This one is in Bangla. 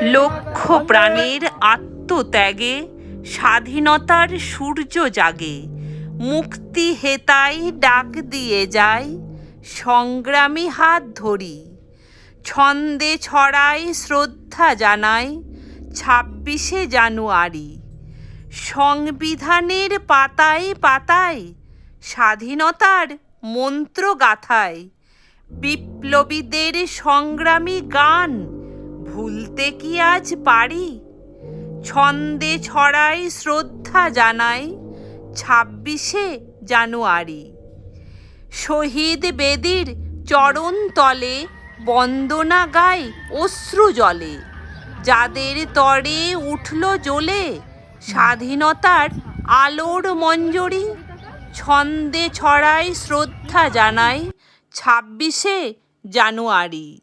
লক্ষ প্রাণের আত্মত্যাগে স্বাধীনতার সূর্য জাগে। মুক্তি হেতাই ডাক দিয়ে যায়, সংগ্রামী হাত ধরি। ছন্দে ছড়াই শ্রদ্ধা জানাই ২৬শে জানুয়ারি। সংবিধানের পাতায় পাতায় স্বাধীনতার মন্ত্র গাথায়। বিপ্লবীদের সংগ্রামী গান ভুলতে কি আজ পারি? ছন্দে ছড়াই শ্রদ্ধা জানাই ২৬শে জানুয়ারি। শহীদ বেদির চরণ তলে বন্দনা গায় অশ্রু জলে। যাদের তরে উঠল জ্বলে স্বাধীনতার আলোর মঞ্জরি। ছন্দে ছড়াই শ্রদ্ধা জানাই ২৬শে জানুয়ারি।